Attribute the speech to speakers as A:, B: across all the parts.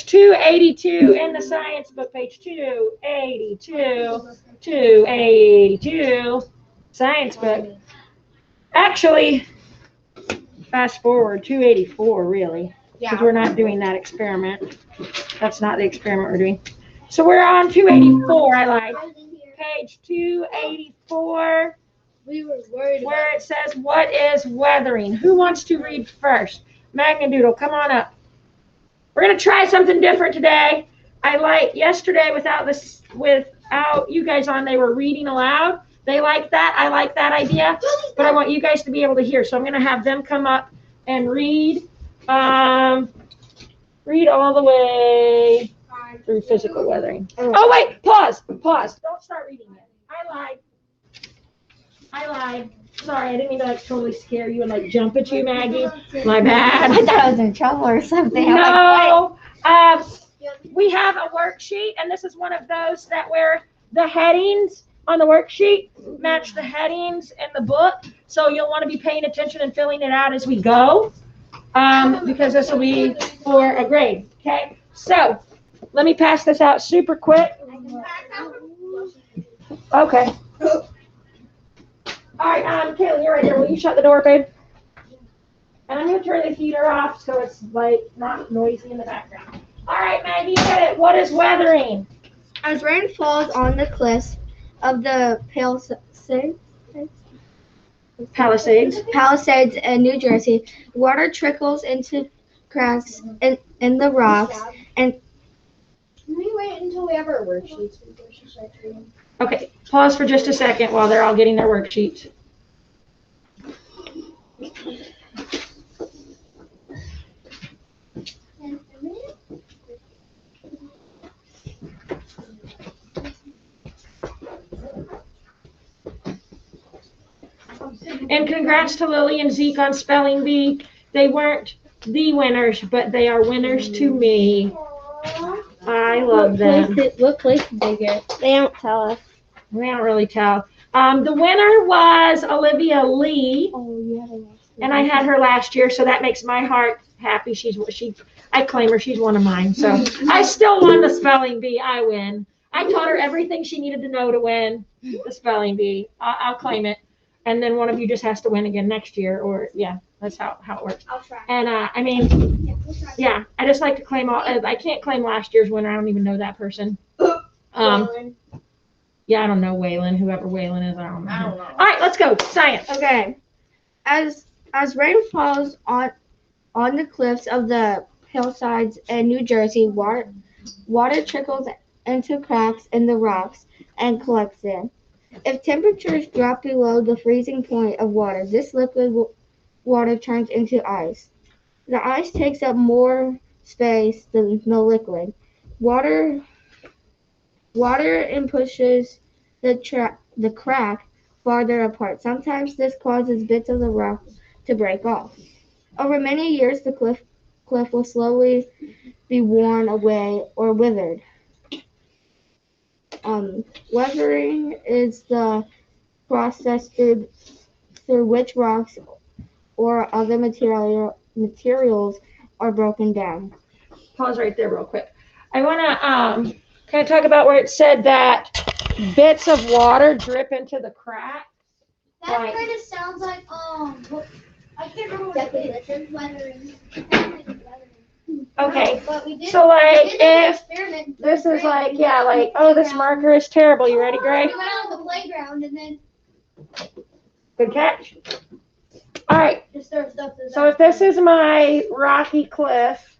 A: page 282 in the science book, page 282, 282, science book. Actually, fast forward, 284 really, because we're not doing that experiment. That's not the experiment we're doing. So we're on 284, I like. Page 284, where it says, what is weathering? Who wants to read first? Magnadoodle, come on up. We're going to try something different today. I like yesterday without you guys on, they were reading aloud. They like that. I like that idea, but I want you guys to be able to hear. So I'm going to have them come up and read all the way through physical weathering. Oh, wait, pause. Don't start reading yet. I lied. Sorry, I didn't mean to like totally scare you and like jump at you, Maggie. My bad.
B: I thought I was in trouble or something.
A: No. We have a worksheet, and this is one of those that where the headings on the worksheet match the headings in the book. So you'll want to be paying attention and filling it out as we go, because this will be for a grade. Okay. So let me pass this out super quick. Okay. All right, Kayla, you're right here. Will you shut the door, babe? And I'm going to turn the heater off so it's like not noisy in the background. All right, Maggie, get it. What is weathering?
B: As rain falls on the cliffs of the Palisades in New Jersey, water trickles into cracks in the rocks. And
C: can we wait until we have our worksheets before she starts reading?
A: Okay, pause for just a second while they're all getting their worksheets. And congrats to Lily and Zeke on Spelling Bee. They weren't the winners, but they are winners to me. I love them.
B: What place did they get? They don't tell us.
A: We don't really tell. The winner was Olivia Lee.
B: Oh, yeah.
A: And I had her last year, so that makes my heart happy. I claim her. She's one of mine. So I still won the Spelling Bee. I win. I taught her everything she needed to know to win the Spelling Bee. I'll claim it. And then one of you just has to win again next year, or yeah, that's how it works.
C: I'll try.
A: And I mean, yeah, I just like to claim all. I can't claim last year's winner. I don't even know that person. Yeah, I don't know Waylon. Whoever Waylon is, I don't know. All right, let's go. Science.
B: Okay. As rain falls on the cliffs of the hillsides in New Jersey, water trickles into cracks in the rocks and collects there. If temperatures drop below the freezing point of water, this liquid water turns into ice. The ice takes up more space than the liquid. Water and pushes the crack farther apart. Sometimes this causes bits of the rock to break off. Over many years, the cliff will slowly be worn away or withered. Weathering is the process through which rocks or other materials are broken down.
A: Pause right there real quick. I want to kind of talk about where it said that bits of water drip into the crack.
C: That kind of sounds like I can't remember what it is. Weathering.
A: Okay,
C: But we did,
A: so like
C: we did an
A: if
C: experiment.
A: this is like, yeah, like, oh, this marker is terrible. You ready, Gray?
C: We went on the playground and then
A: Good catch. All right,
C: just throw stuff to the
A: so if this is my rocky cliff,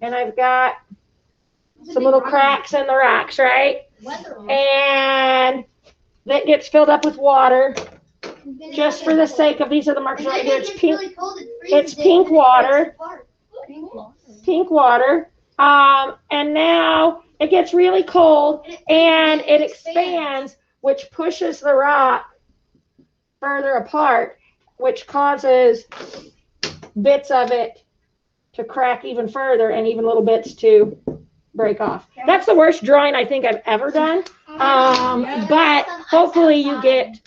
A: and I've got some little cracks in the rocks, right? And that gets filled up with water. Just for the sake of, these are the markers right here. It's pink. It's pink water. Pink water. And now it gets really cold and it expands, which pushes the rock further apart, which causes bits of it to crack even further and even little bits to break off. That's the worst drawing I think I've ever done. But hopefully you get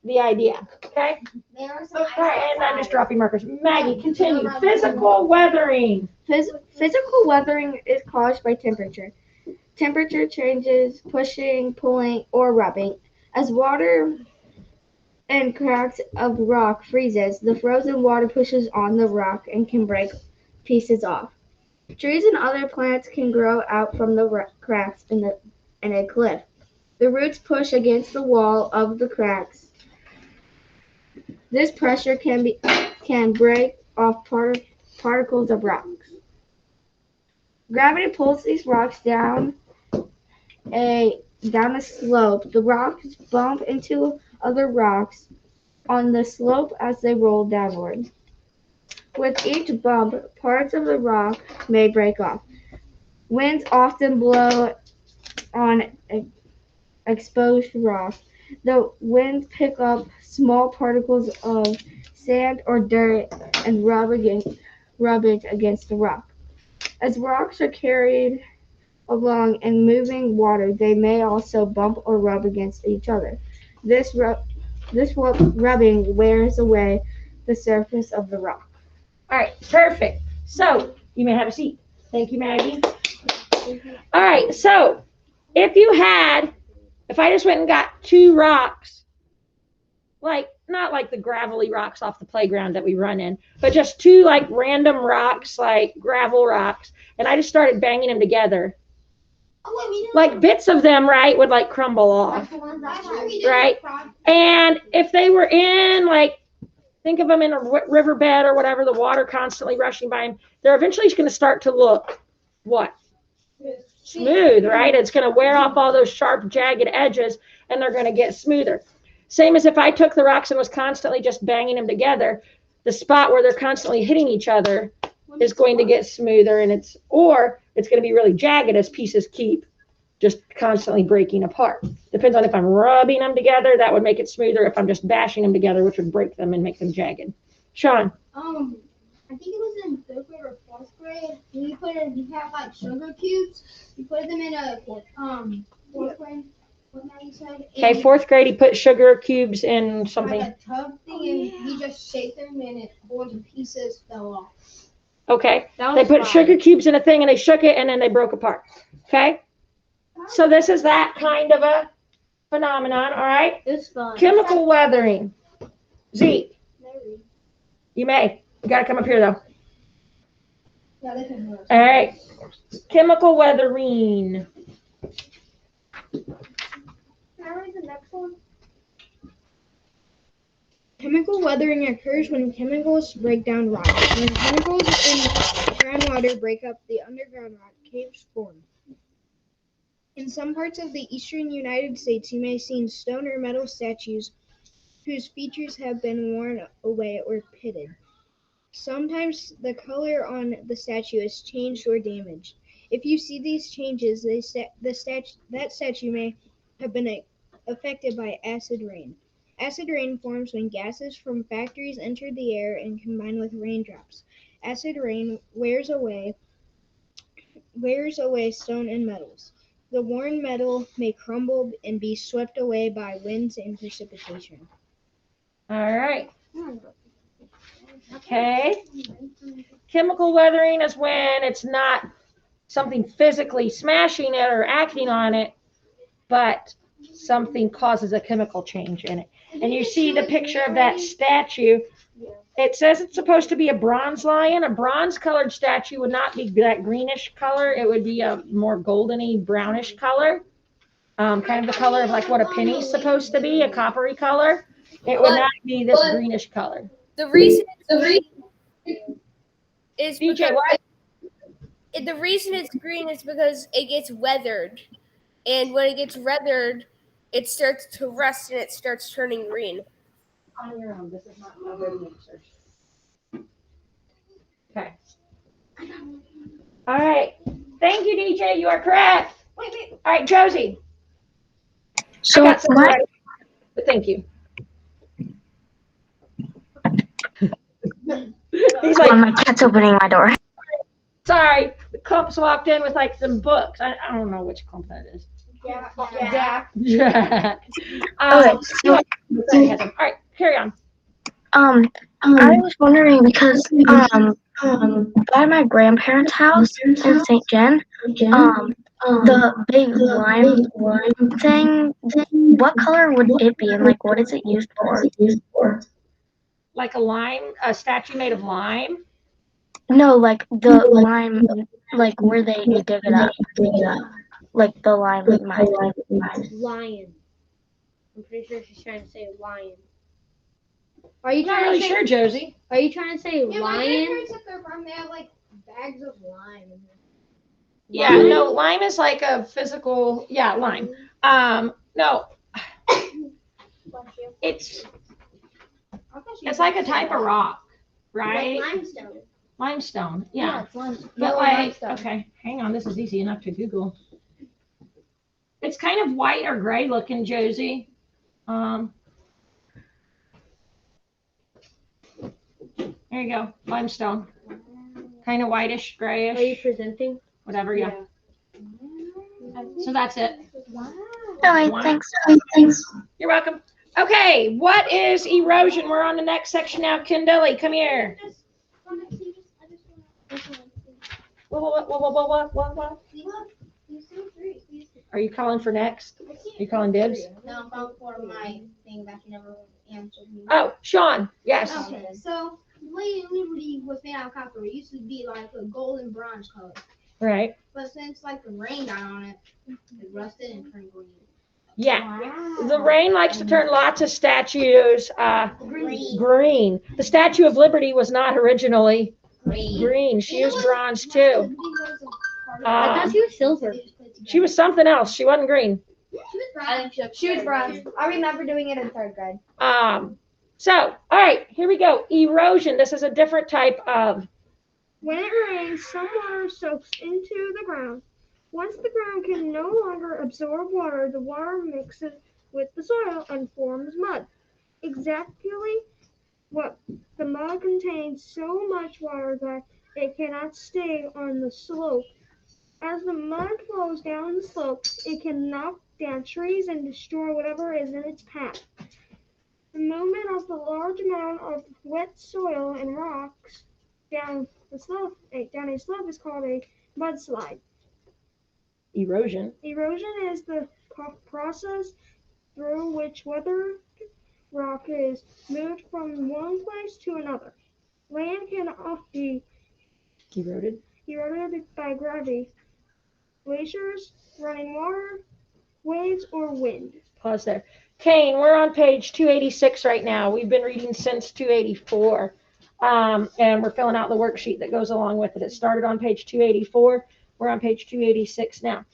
A: the idea. Okay? All right, and I'm just dropping markers. Maggie, continue. Physical weathering.
B: Physical weathering is caused by temperature. Temperature changes, pushing, pulling, or rubbing. As water and cracks of rock freezes, the frozen water pushes on the rock and can break pieces off. Trees and other plants can grow out from the cracks in a cliff. The roots push against the wall of the cracks. This pressure can break off particles of rocks. Gravity pulls these rocks down a slope. The rocks bump into other rocks on the slope as they roll downward. With each bump, parts of the rock may break off. Winds often blow on exposed rock. The winds pick up small particles of sand or dirt and rub it against the rock. As rocks are carried along in moving water, they may also bump or rub against each other. This rubbing wears away the surface of the rock.
A: All right, perfect. So you may have a seat. Thank you, Maggie. All right, so if I just went and got two rocks, like not like the gravelly rocks off the playground that we run in, but just two like random rocks, like gravel rocks, and I just started banging them together. Like bits of them, right, would like crumble off, right? And if they were in like, think of them in a riverbed or whatever, the water constantly rushing by them, they're eventually going to start to look what? Smooth, right? It's going to wear off all those sharp, jagged edges, and they're going to get smoother. Same as if I took the rocks and was constantly just banging them together, the spot where they're constantly hitting each other is going to get smoother, and it's going to be really jagged as pieces keep just constantly breaking apart. Depends on if I'm rubbing them together, that would make it smoother. If I'm just bashing them together, which would break them and make them jagged. Sean?
C: I think it was in 3rd grade or 4th grade. We have like sugar cubes. We put them in a 4th grade.
A: Okay, 4th grade, he put sugar cubes in something.
C: Like a tub thing, and we just shake them, and a bunch of pieces fell off.
A: Okay, they put sugar cubes in a thing, and they shook it, and then they broke apart. Okay, so this is that kind of a phenomenon. All right.
B: It's fun.
A: Chemical weathering. Zeke, you may. You gotta come up here though.
C: Yeah, they can
A: All right. Chemical weathering.
C: Can I read the next one?
D: Chemical weathering occurs when chemicals break down rock. When chemicals in groundwater break up, the underground rock caves form. In some parts of the eastern United States, you may see stone or metal statues whose features have been worn away or pitted. Sometimes the color on the statue is changed or damaged. If you see these changes, that statue may have been affected by acid rain. Acid rain forms when gases from factories enter the air and combine with raindrops. Acid rain wears away stone and metals. The worn metal may crumble and be swept away by winds and precipitation.
A: All right. Okay. Chemical weathering is when it's not something physically smashing it or acting on it, but something causes a chemical change in it. And you see the picture of that statue. It says it's supposed to be a bronze lion. A bronze-colored statue would not be that greenish color. It would be a more goldeny, brownish color, kind of the color of like what a penny's supposed to be, a coppery color. It would not be this greenish color.
E: The reason it's green is
A: DJ, what?
E: The reason it's green is because it gets weathered, and when it gets weathered, it starts to rust and it starts turning green.
A: On your own. This is not a good answer. Okay. All right. Thank you, DJ. You are correct. Wait. All right, Josie.
F: So
A: what? But thank you. He's like,
F: my cat's opening my door.
A: Sorry, the Clumps walked in with like some books. I don't know which clump that is. Jack. Jack.
F: Okay, so
A: All right, carry on.
F: I was wondering because by my grandparents' house in St. Jen, the big lime thing, what color would it be, and like what is it used for?
A: Like a statue made of lime.
F: No, like the lime, like where they dig it up, like the lime mine.
D: Lion. I'm pretty sure she's trying to say lion. Are you
A: Not
D: trying
A: really
D: to say?
A: sure, Josie.
D: Are you trying to say
C: Yeah, my
D: lion?
C: grandparents at their farm, they have like bags of lime.
A: Yeah, no, lime is like a physical. Yeah, lime. No, it's like a type of rock, right?
C: Like limestone.
A: Limestone. Yeah.
C: it's limestone.
A: But like, okay, hang on. This is easy enough to Google. It's kind of white or gray looking, Josie. There you go, limestone. Kind of whitish, grayish.
D: Are you presenting?
A: Whatever, yeah. So that's it.
F: Alright, thanks.
A: You're welcome. Okay, what is erosion? We're on the next section now. Kindley, come here. What? Are you calling for next? Are you calling dibs?
C: No, I'm calling for my thing that you never answered me.
A: Oh, Sean, yes.
C: Okay, so the Lady Liberty was made out of copper. It used to be like a golden bronze color.
A: Right.
C: But since like the rain got on it, it rusted and turned green.
A: Yeah. The rain likes to turn lots of statues green. The Statue of Liberty was not originally green. She was bronze too.
D: I thought she was silver.
A: She was something else. She wasn't green.
B: She was bronze. I remember doing it in 3rd grade.
A: So, all right, here we go. Erosion. This is a different type of.
D: When it rains, some water soaks into the ground. Once the ground can no longer absorb water, the water mixes with the soil and forms mud. Exactly what the mud contains so much water that it cannot stay on the slope. As the mud flows down the slope, it can knock down trees and destroy whatever is in its path. The movement of the large amount of wet soil and rocks down a slope is called a mudslide.
A: Erosion.
D: Erosion is the process through which weathered rock is moved from one place to another. Land can often be eroded by gravity, glaciers, running water, waves, or wind.
A: Pause there. Kane, we're on page 286 right now. We've been reading since 284. And we're filling out the worksheet that goes along with it. It started on page 284. We're on page 286 now.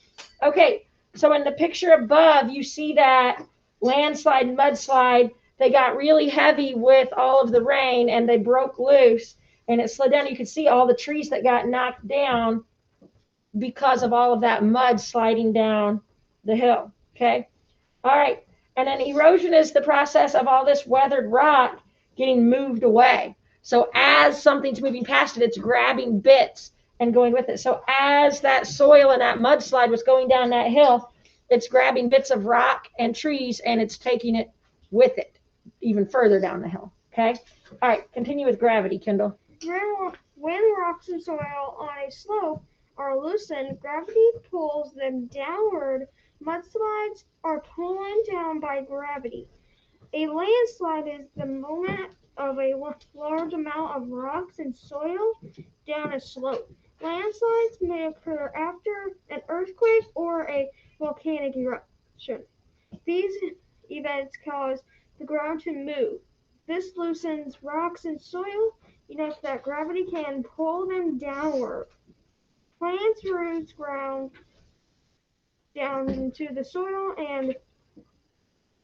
A: Okay, so in the picture above, you see that landslide, mudslide. They got really heavy with all of the rain and they broke loose and it slid down. You could see all the trees that got knocked down because of all of that mud sliding down the hill. Okay, all right. And then erosion is the process of all this weathered rock getting moved away. So as something's moving past it, it's grabbing bits and going with it. So as that soil and that mudslide was going down that hill, it's grabbing bits of rock and trees and it's taking it with it even further down the hill. Okay? All right, continue with gravity, Kendall.
D: When rocks and soil on a slope are loosened, gravity pulls them downward. Mudslides are pulled down by gravity. A landslide is the movement of a large amount of rocks and soil down a slope. Landslides may occur after an earthquake or a volcanic eruption. These events cause the ground to move. This loosens rocks and soil enough that gravity can pull them downward. Plants' roots ground down into the soil and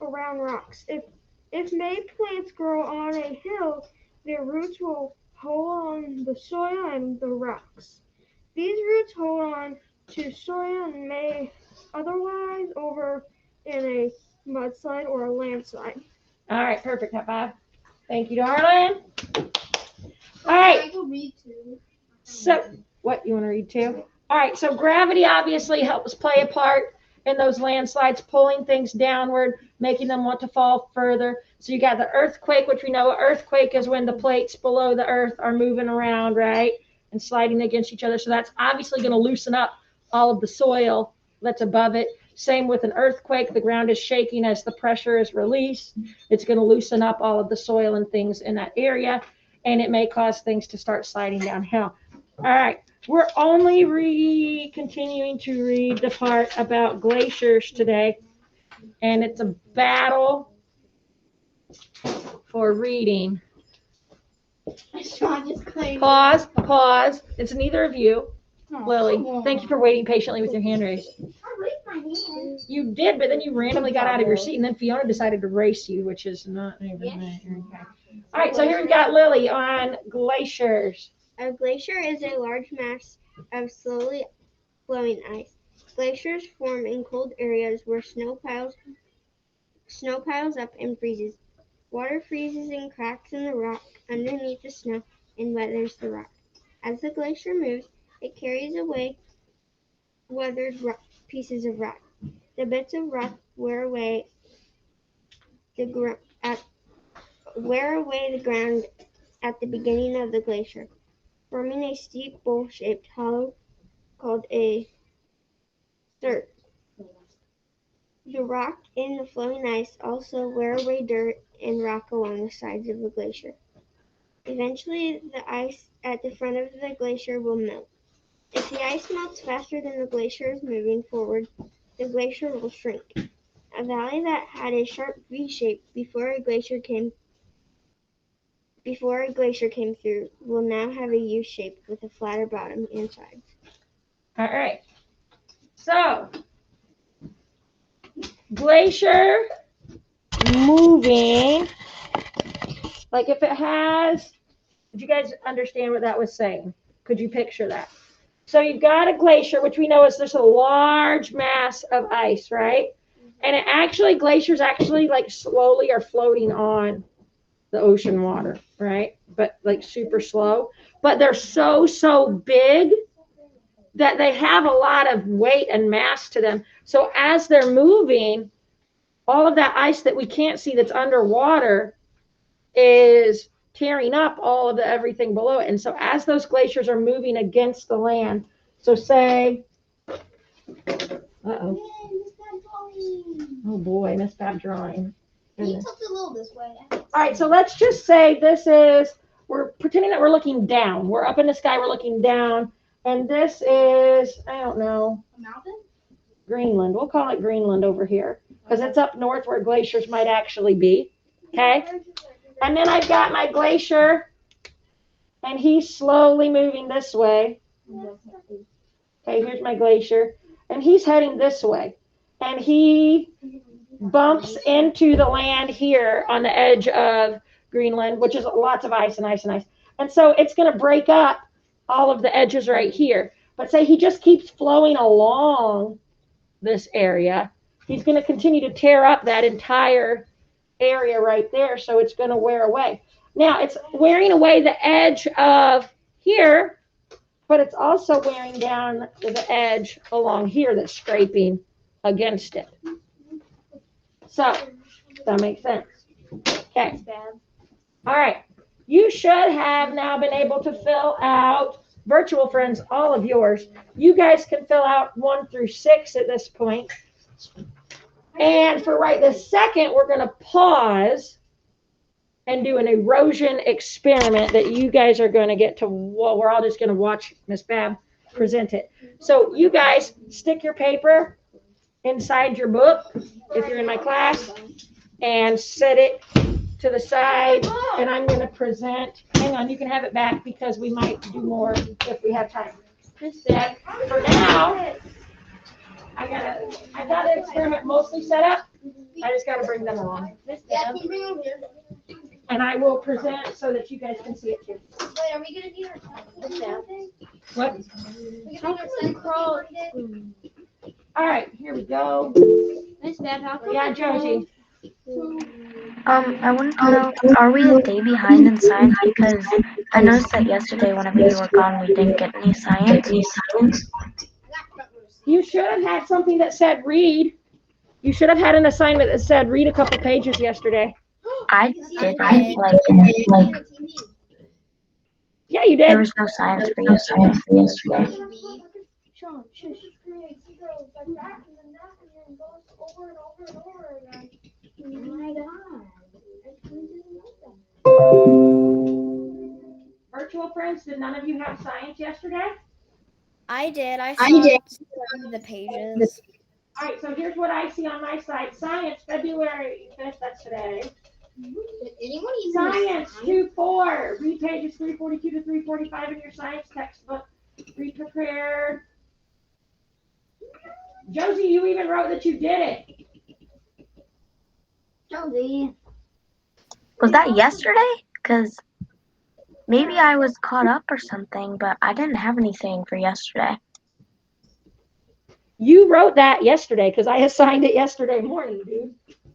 D: around rocks. If made plants grow on a hill, their roots will hold on the soil and the rocks. These roots hold on to soil and may otherwise over in a mudslide or a landslide.
A: All right, perfect. High five. Thank you, darling. All right.
C: I can read too.
A: So, what you want to read too? All right. So gravity obviously helps play a part in those landslides, pulling things downward, making them want to fall further. So you got the earthquake, which we know an earthquake is when the plates below the earth are moving around, right? And sliding against each other. So that's obviously going to loosen up all of the soil that's above it. Same with an earthquake. The ground is shaking as the pressure is released. It's going to loosen up all of the soil and things in that area. And it may cause things to start sliding downhill. All right. We're only continuing to read the part about glaciers today. And it's a battle for reading. Pause. It's neither of you. Lily, thank you for waiting patiently with your hand raised.
C: I raised my hand.
A: You did, but then you randomly got out of your seat, and then Fiona decided to race you, which is not even right. Okay. All right, so here we've got Lily on glaciers.
B: A glacier is a large mass of slowly flowing ice. Glaciers form in cold areas where snow piles up and freezes. Water freezes in cracks in the rock underneath the snow and weathers the rock. As the glacier moves, it carries away weathered pieces of rock. The bits of rock wear away the ground at the beginning of the glacier, forming a steep bowl-shaped hollow called a cirque. The rock and the flowing ice also wear away dirt and rock along the sides of the glacier. Eventually, the ice at the front of the glacier will melt. If the ice melts faster than the glacier is moving forward, the glacier will shrink. A valley that had a sharp V shape before a glacier came through will now have a U shape with a flatter bottom and sides.
A: All right. So, glacier moving, like if it has, did you guys understand what that was saying? Could you picture that? So you've got a glacier, which we know is just a large mass of ice, right? And glaciers actually like slowly are floating on the ocean water, right? But like super slow. But they're so big that they have a lot of weight and mass to them. So as they're moving, all of that ice that we can't see that's underwater is tearing up all of the everything below it. And so as those glaciers are moving against the land, so say, oh boy, Miss Bab drawing.
C: Can you tilt it a little this way?
A: All right, so let's just say we're pretending that we're looking down. We're up in the sky, we're looking down. And this is, I don't know.
C: A mountain?
A: Greenland. We'll call it Greenland over here because it's up north where glaciers might actually be. Okay? And then I've got my glacier, and he's slowly moving this way. Okay, here's my glacier, and he's heading this way. And he bumps into the land here on the edge of Greenland, which is lots of ice and ice and ice. And so it's going to break up all of the edges right here. But say he just keeps flowing along this area, he's going to continue to tear up that entire area right there, so it's going to wear away. Now, it's wearing away the edge of here, but it's also wearing down the edge along here that's scraping against it. So, that makes sense. Okay. All right. You should have now been able to fill out, virtual friends, all of yours. You guys can fill out 1 through 6 at this point. And for right this second, we're going to pause and do an erosion experiment that you guys are going to get to, well, we're all just going to watch Miss Bab present it. So you guys stick your paper inside your book, if you're in my class, and set it to the side, and I'm going to present. Hang on, you can have it back because we might do more if we have time. But for now, I got the experiment mostly set up. I just got to bring them along.
C: Yeah, can you bring them here?
A: And I will present so that you guys can see it too.
C: Wait, are we gonna need our
A: What? All right, here we go.
C: Miss Bab, how come
A: Yeah, Josie.
F: I wanted to know, are we a day behind in science? Because I noticed that yesterday whenever you were gone, we didn't get any science.
A: You should should have had something that said read. You should have had an assignment that said read a couple pages yesterday.
F: I did like
A: Yeah, you
F: there
A: did.
F: was no science for yesterday.
C: Sean, shush. He goes like that and then that and then goes over and over and over again. Oh my god. I didn't know that.
A: Virtual friends, did none of you have science yesterday?
E: I did. I saw some of the pages.
A: All right, so here's what I see on my site. Science, February 5th, that's today.
C: Did anyone even
A: Science 2-4. Read pages 342 to 345 in your science textbook. Read prepared. Josie, you even wrote that you did it.
C: Josie.
F: Was that yesterday? Because maybe I was caught up or something, but I didn't have anything for yesterday.
A: You wrote that yesterday because I assigned it yesterday morning, dude.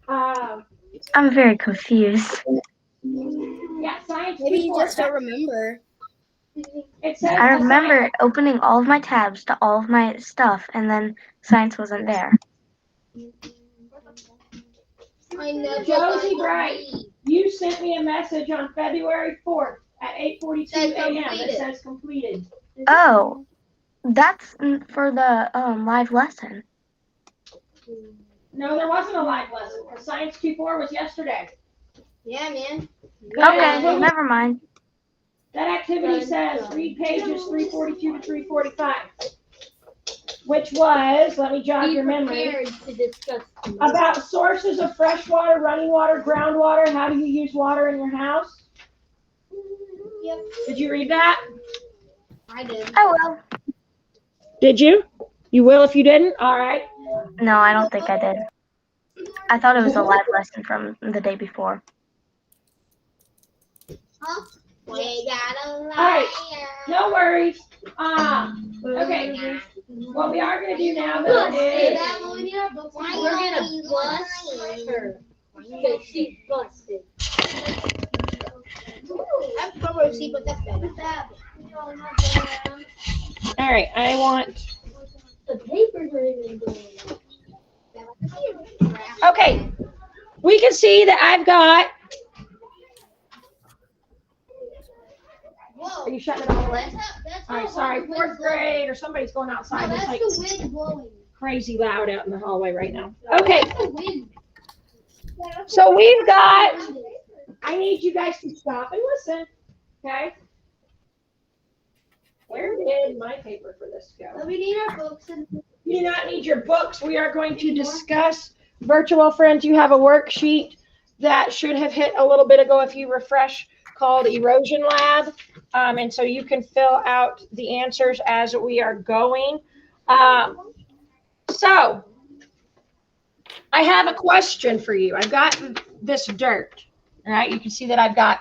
F: I'm very confused.
A: Yeah, science.
E: Maybe you just don't remember.
A: It says
F: I remember opening all of my tabs to all of my stuff, and then science wasn't there.
C: I know.
A: Josie Bright, you sent me a message on February 4th at 8:42 a.m. that says completed.
F: Oh, that's for the live lesson.
A: No, there wasn't a live lesson. The Science 2-4 was yesterday.
C: Yeah, man.
F: Okay, never mind.
A: That activity says read pages 342 to 345, which was, let me jog your memory,
C: To discuss
A: about sources of fresh water, running water, groundwater. How do you use water in your house?
C: Yep.
A: Did you read that?
C: I did.
F: I will.
A: Did you? You will if you didn't? All right.
F: No, I don't think I did. I thought it was a live lesson from the day before.
C: Huh? We got a liar.
A: All right. No worries. Okay. What we are going to do now, though, is
C: We're gonna bust her. Because she's busted. I'm probably see, but that's better.
A: all right. I want.
C: The papers are even doing.
A: Okay. We can see that I've got.
C: Whoa.
A: Are you shutting it off?
C: That's
A: All right. Sorry. Fourth grade or somebody's going outside.
C: No,
A: It's
C: that's
A: like
C: the wind blowing.
A: crazy loud out in the hallway right now. Okay.
C: That's the wind.
A: So we've got. I need you guys to stop and listen. Okay. Where did my paper for this go?
C: We need our books and
A: You do not need your books. We are going to discuss virtual friends. You have a worksheet that should have hit a little bit ago if you refresh called Erosion Lab. And so you can fill out the answers as we are going. So I have a question for you. I've got this dirt. All right. You can see that I've got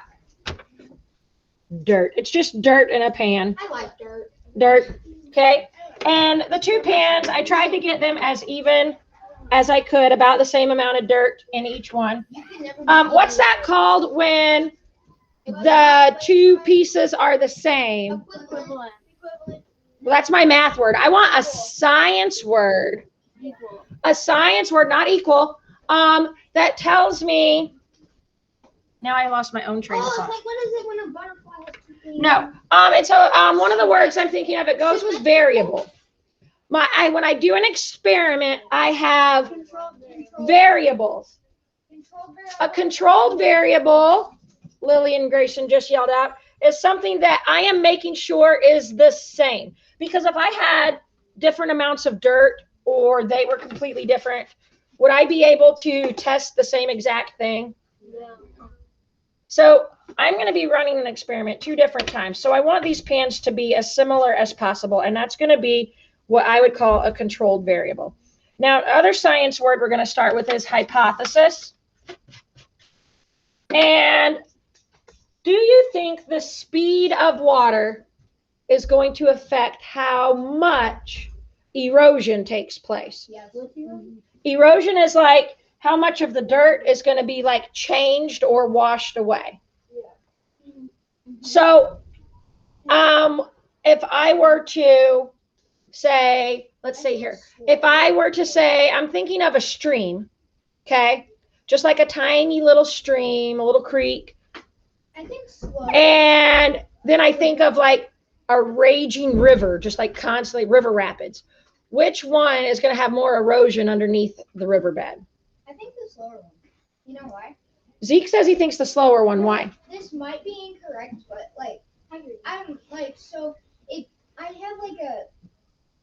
A: dirt. It's just dirt in a pan.
C: I like dirt.
A: Dirt. Okay. And the two pans, I tried to get them as even as I could, about the same amount of dirt in each one. What's that called when the two pieces are the same?
C: Equivalent.
A: Well, that's my math word. I want a science word. A science word, not equal, that tells me. Now I lost my own train of
C: Oh, it's
A: thought.
C: like, what is it when a butterfly has two things?
A: No. And so one of the words I'm thinking of, it goes with variable. When I do an experiment, I have variables. A controlled variable, Lillian Grayson just yelled out, is something that I am making sure is the same. Because if I had different amounts of dirt or they were completely different, would I be able to test the same exact thing?
C: Yeah.
A: So I'm going to be running an experiment 2 different times. So I want these pans to be as similar as possible. And that's going to be what I would call a controlled variable. Now, other science word we're going to start with is hypothesis. And do you think the speed of water is going to affect how much erosion takes place?
C: Yes.
A: Erosion is like how much of the dirt is going to be like changed or washed away. So if I were to say, let's see here. If I were to say, I'm thinking of a stream, okay? Just like a tiny little stream, a little creek.
C: I think slow.
A: And then I think of like a raging river, just like constantly river rapids. Which one is going to have more erosion underneath the riverbed?
C: I think the slower one. You know why?
A: Zeke says he thinks the slower one. Why?
C: This might be incorrect, but like I'm like so it. I have like a.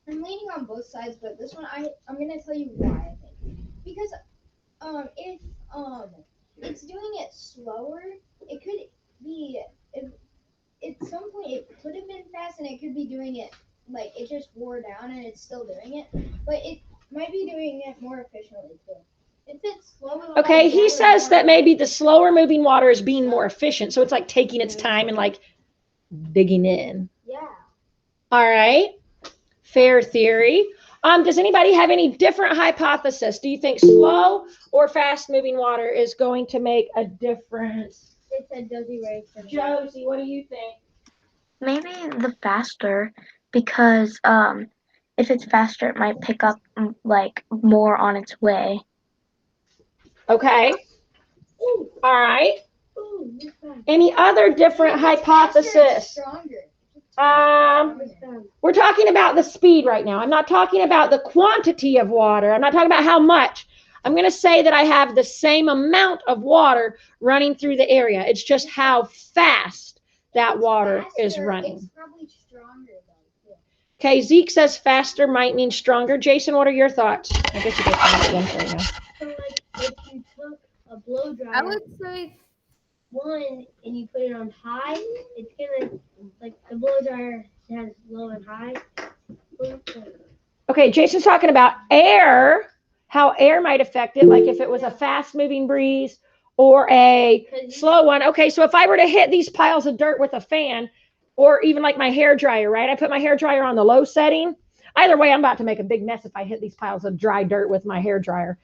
C: I'm leaning on both sides, but this one I'm gonna tell you why I think because if it's doing it slower, it could be if at some point it could have been fast and it could be doing it like it just wore down and it's still doing it, but it might be doing it more efficiently too. If it's slow,
A: okay, he says that maybe the slower moving water is being more efficient, so it's like taking its time and like digging in.
C: Yeah.
A: All right, fair theory. Does anybody have any different hypothesis? Do you think slow or fast moving water is going to make a difference?
C: It said Josie Ray.
A: Josie, what do you think?
F: Maybe the faster, because if it's faster, it might pick up like more on its way.
A: Okay. All right. Any other different hypothesis? We're talking about the speed right now. I'm not talking about the quantity of water. I'm not talking about how much. I'm going to say that I have the same amount of water running through the area. It's just how fast that water is running.
C: It's probably stronger though.
A: Okay, Zeke says faster might mean stronger. Jason, what are your thoughts? I guess you guys can right now.
G: So like if you took a blow dryer
E: I would say
G: one and you put it on high, it's gonna like the blow dryer has low and high.
A: Okay, Jason's talking about air, how air might affect it, like if it was a fast moving breeze or a slow one. Okay, so if I were to hit these piles of dirt with a fan, or even like my hair dryer, right? I put my hair dryer on the low setting. Either way, I'm about to make a big mess if I hit these piles of dry dirt with my hair dryer.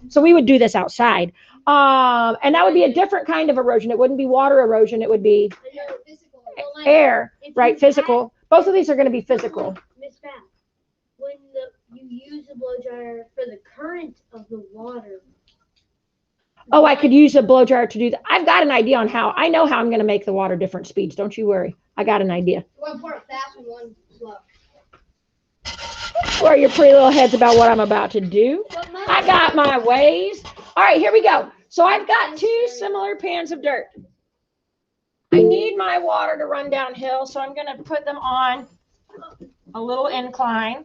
A: So we would do this outside. And that would be a different kind of erosion. It wouldn't be water erosion. It would be air, right? Physical. Both of these are going to be physical.
G: Miss Pat, when you use the blow dryer for the current of the water.
A: Oh, I could use a blow dryer to do that. I've got an idea on how. I know how I'm going to make the water different speeds. Don't you worry. I got an idea.
C: One part fast and one slow.
A: What are your pretty little heads about what I'm about to do? I got my ways. All right, here we go. So I've got two similar pans of dirt. I need my water to run downhill, so I'm going to put them on a little incline.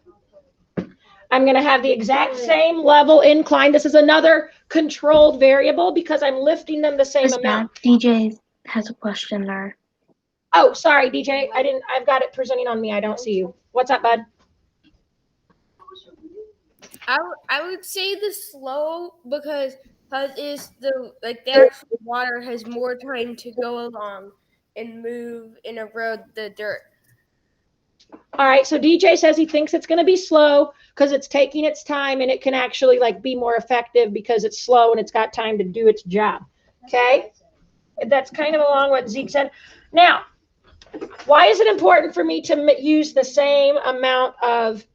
A: I'm going to have the exact same level incline. This is another controlled variable because I'm lifting them the same amount.
F: DJ has a question there.
A: Oh, sorry, DJ. I've got it presenting on me. I don't see you. What's up, bud?
E: I would say the slow because is the actual water has more time to go along and move and erode the dirt.
A: All right, so DJ says he thinks it's going to be slow because it's taking its time and it can actually like be more effective because it's slow and it's got time to do its job. Okay, that's kind of along what Zeke said. Now, why is it important for me to use the same amount of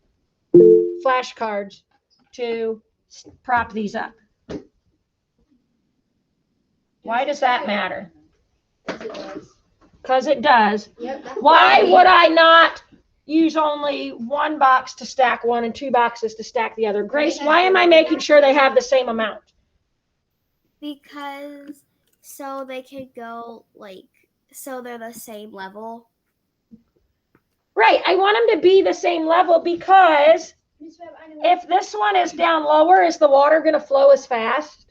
A: flashcards to prop these up? Why does that matter? Because it does. Why would I not use only one box to stack one and two boxes to stack the other? Grace, why am I making sure they have the same amount?
H: Because so they could go so they're the same level.
A: Right, I want them to be the same level because if this one is down lower, is the water going to flow as fast?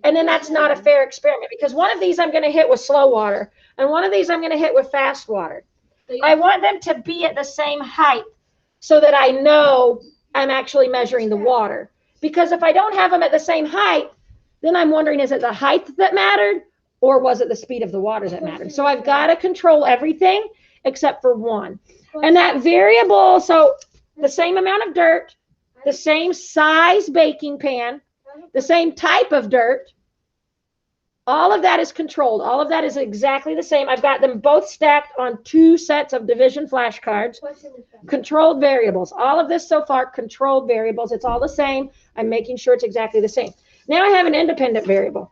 A: And then that's not a fair experiment because one of these I'm going to hit with slow water and one of these I'm going to hit with fast water. I want them to be at the same height so that I know I'm actually measuring the water. Because if I don't have them at the same height, then I'm wondering, is it the height that mattered or was it the speed of the water that mattered? So I've got to control everything except for one. And that variable, so the same amount of dirt, the same size baking pan, the same type of dirt, All of that is controlled. All of that is exactly the same. I've got them both stacked on 2 sets of division flashcards. Controlled variables. All of this so far, controlled variables. It's all the same. I'm making sure it's exactly the same. Now I have an independent variable.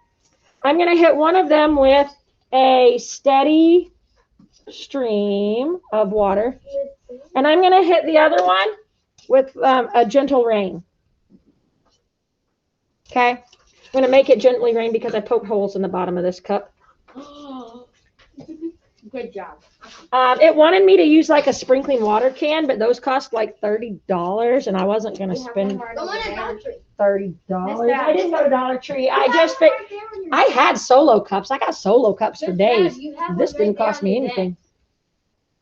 A: I'm going to hit one of them with a steady stream of water. And I'm going to hit the other one with a gentle rain. Okay? I'm going to make it gently rain because I poked holes in the bottom of this cup.
B: Good job.
A: It wanted me to use like a sprinkling water can, but those cost like $30, and I wasn't going to spend $30. I didn't go to Dollar Tree. I had solo cups. I got solo cups for days. This didn't cost me anything.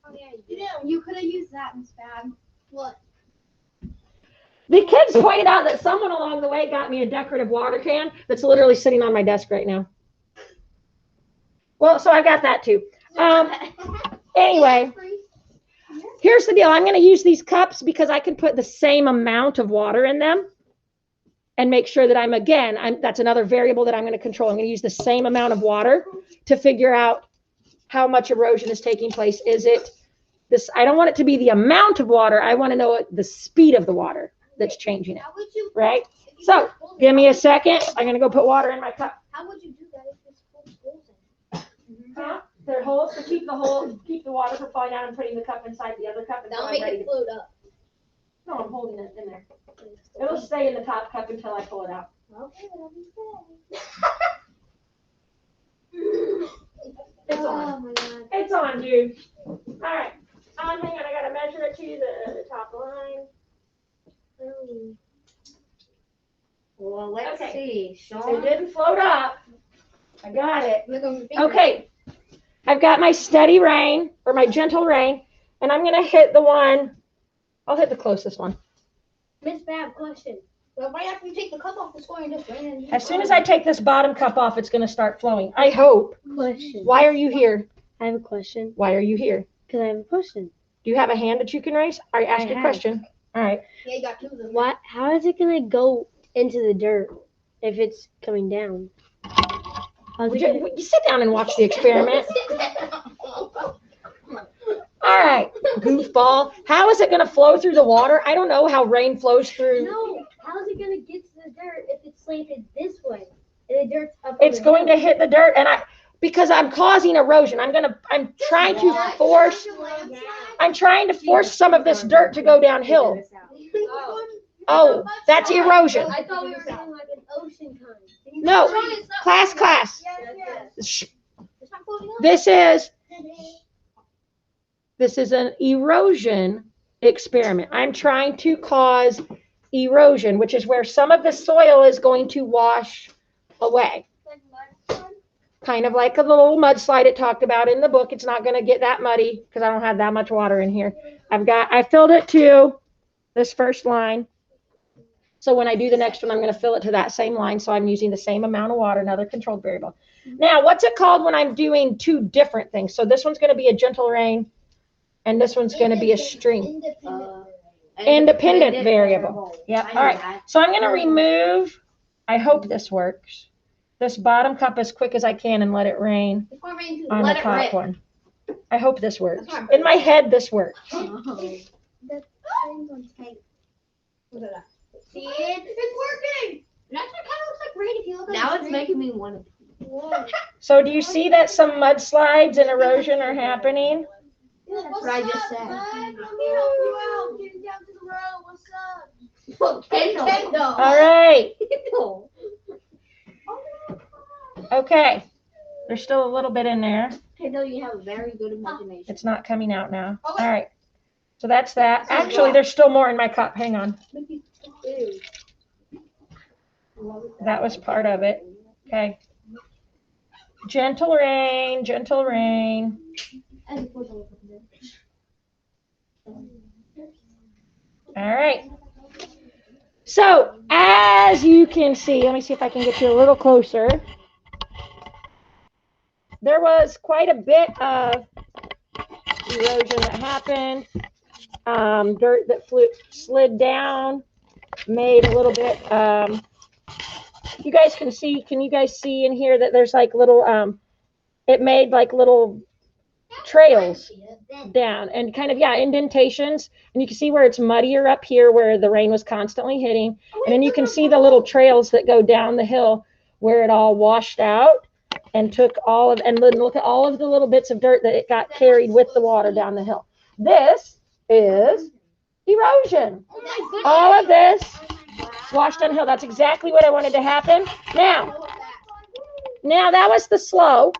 C: Oh, yeah, you could have used that instead. What?
A: The kids pointed out that someone along the way got me a decorative water can that's literally sitting on my desk right now. Well, so I got that too. Anyway, here's the deal. I'm going to use these cups because I can put the same amount of water in them and make sure that that's another variable that I'm going to control. I'm going to use the same amount of water to figure out how much erosion is taking place. Is it this? I don't want it to be the amount of water. I want to know the speed of the water that's changing it, right? So give me a second. I'm going to go put water in my cup.
C: How would you do that if it's full of holes in it?
A: They're holes to keep the water from falling out and putting the cup inside the other cup.
C: That'll make it float up.
A: No, I'm holding it in there. It'll stay in the top cup until I pull it out.
C: Okay, that'll be good.
A: It's on.
C: Oh my god.
A: It's on, dude. All right. Hang on. I got to measure it to the top line.
B: Well, let's see.
A: It
B: Sean.
A: didn't float up. I got it.
C: Look on your finger.
A: Okay. I've got my steady rain, or my gentle rain, and I'm going to hit the one. I'll hit the closest one.
G: Miss Bab, question.
C: Well, right after you take the cup off the score and just rain and
A: As soon as I take this bottom cup off, it's going to start flowing. I hope.
G: Question.
A: Why are you here?
G: I have a question.
A: Why are you here?
G: Because I have a question.
A: Do you have a hand that you can raise? All right, ask your
G: have.
A: question. All right.
C: Yeah, you got 2 of them.
G: What? How is it gonna go into the dirt if it's coming down? How's it gonna...
A: Would you sit down and watch the experiment? All right, goofball. How is it going to flow through the water? I don't know how rain flows through.
G: No. How's it gonna get to the dirt if it's slanted this way and the dirt's up?
A: It's going to hit the dirt, and because I'm causing erosion. I'm trying to force some of this dirt to go downhill. Oh, that's erosion.
G: I thought we were doing like an ocean kind.
A: No, class.
C: It's not floating up.
A: This is an erosion experiment. I'm trying to cause erosion, which is where some of the soil is going to wash away. Kind of like a little mudslide it talked about in the book. It's not going to get that muddy because I don't have that much water in here. I filled it to this first line. So when I do the next one, I'm going to fill it to that same line. So I'm using the same amount of water, another controlled variable. Now, what's it called when I'm doing 2 different things? So this one's going to be a gentle rain, and this one's going to be a stream. Independent variable. Yep. All right. So I'm going to remove, I hope this works, this bottom cup as quick as I can and let it rain on the top one. I hope this works. In my head, this works.
C: See, it's working. It actually kind of looks like rain if you look at
B: Now
C: the
B: it's
C: screen.
B: making me want to.
A: So do you see that some mudslides and erosion are happening?
C: That's
B: what I just said.
C: Let me help you out. Getting down to the road. What's up?
B: Kendall.
A: All right. Okay. There's still a little bit in there.
B: Kendall, you have a very good imagination.
A: It's not coming out now. All right. So that's that. Actually, there's still more in my cup. Hang on. That was part of it. Okay. Gentle rain, gentle rain. All right. So as you can see, let me see if I can get you a little closer. There was quite a bit of erosion that happened. Dirt that slid down, made a little bit you guys can see, can you guys see in here that there's like little, it made like little trails down and kind of, yeah, indentations. And you can see where it's muddier up here where the rain was constantly hitting. And then you can see the little trails that go down the hill where it all washed out and took all of, and look at all of the little bits of dirt that it got carried with the water down the hill. This is erosion. All of this washed down the hill. That's exactly what I wanted to happen. Now that was the slow.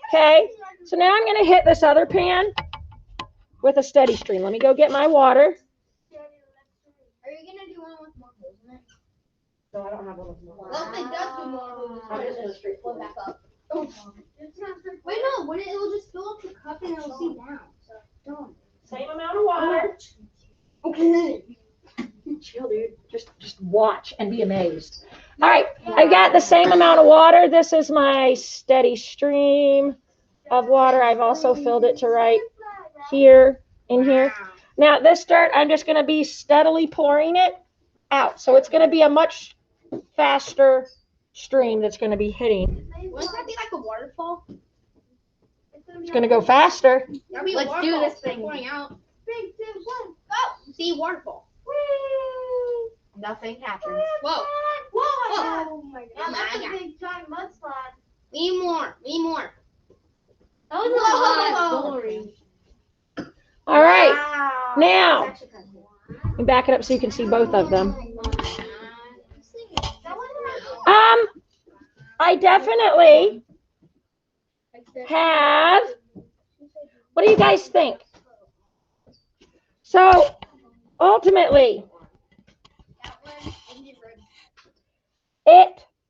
A: Okay. So now I'm going to hit this other pan with a steady stream. Let me go get my water.
C: Are you going to do one with more holes in it?
A: No, I don't have one with more.
C: Well, if it does do more holes,
A: I'm just going to straight
C: pull it back up. Wait, no, when it'll just fill up the cup and it'll seep down. So don't.
A: Same amount of water. Okay. Chill, dude. Just watch and be amazed. All right, I got the same amount of water. This is my steady stream of water. I've also filled it to right here, in here. Now this dirt, I'm just going to be steadily pouring it out. So it's going to be a much faster stream that's going to be hitting.
C: Wouldn't that be like a waterfall?
A: It's going to go faster.
C: Let's do this thing. Pouring out. 3, 2, 1, go! See, waterfall.
B: Nothing happens.
C: Whoa.
G: Oh my god.
C: That's
G: That's a big giant mudslide.
C: We need more.
G: That was a lot boring.
A: All right.
G: Wow.
A: Now,
G: That's actually kind of cool.
A: let me back it up so you can see both of them. I definitely have, what do you guys think? So, ultimately,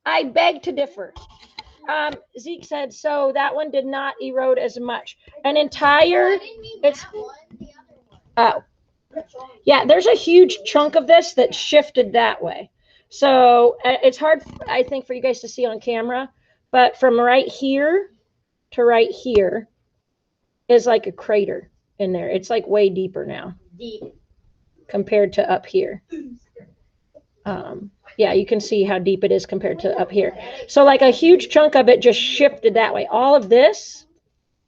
A: I beg to differ. Zeke said, so that one did not erode as much. An entire, it's, oh, yeah, there's a huge chunk of this that shifted that way. So it's hard, I think, for you guys to see on camera, but from right here to right here is like a crater in there. It's like way deeper now.
B: Deep.
A: Compared to up here. Yeah, you can see how deep it is compared to up here. So like a huge chunk of it just shifted that way. All of this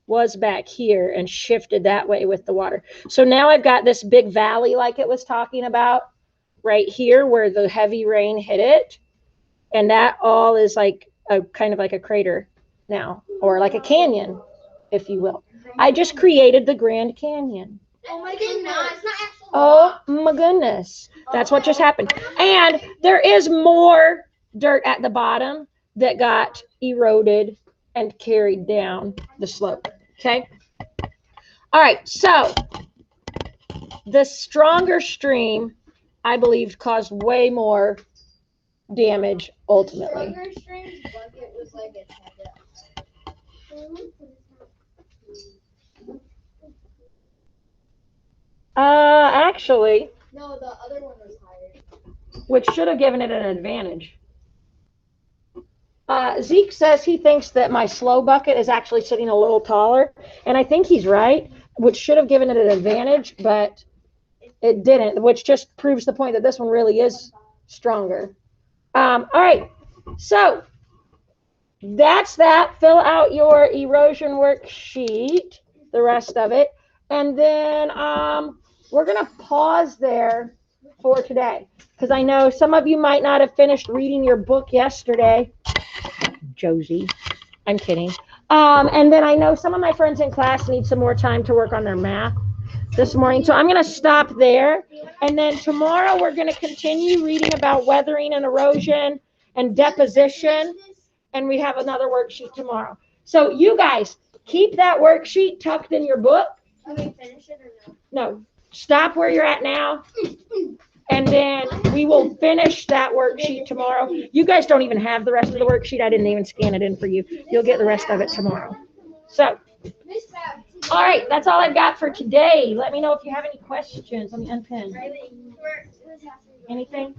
A: was back here and shifted that way with the water. So now I've got this big valley like it was talking about right here where the heavy rain hit it. And that all is like a kind of like a crater now, or like a canyon, if you will. I just created the Grand Canyon.
C: Oh my goodness. It's not actually.
A: Oh my goodness. That's what just happened. And there is more dirt at the bottom that got eroded and carried down the slope. Okay. All right. So the stronger stream, I believe, caused way more damage ultimately.
C: Stronger streams, bucket was like its head.
A: Actually,
C: No, the other one was higher.
A: which should have given it an advantage. Zeke says he thinks that my slow bucket is actually sitting a little taller, and I think he's right, which should have given it an advantage, but it didn't, which just proves the point that this one really is stronger. All right, so that's that. Fill out your erosion worksheet, the rest of it, and then we're going to pause there for today, because I know some of you might not have finished reading your book yesterday. Josie, I'm kidding. And then I know some of my friends in class need some more time to work on their math this morning. So I'm going to stop there. And then tomorrow we're going to continue reading about weathering and erosion and deposition. And we have another worksheet tomorrow. So you guys, keep that worksheet tucked in your book.
C: Are we finish it or no?
A: No, stop where you're at now. And then we will finish that worksheet tomorrow. You guys don't even have the rest of the worksheet. I didn't even scan it in for you. You'll get the rest of it tomorrow. So, all right, that's all I've got for today. Let me know if you have any questions. Let me unpin. Anything?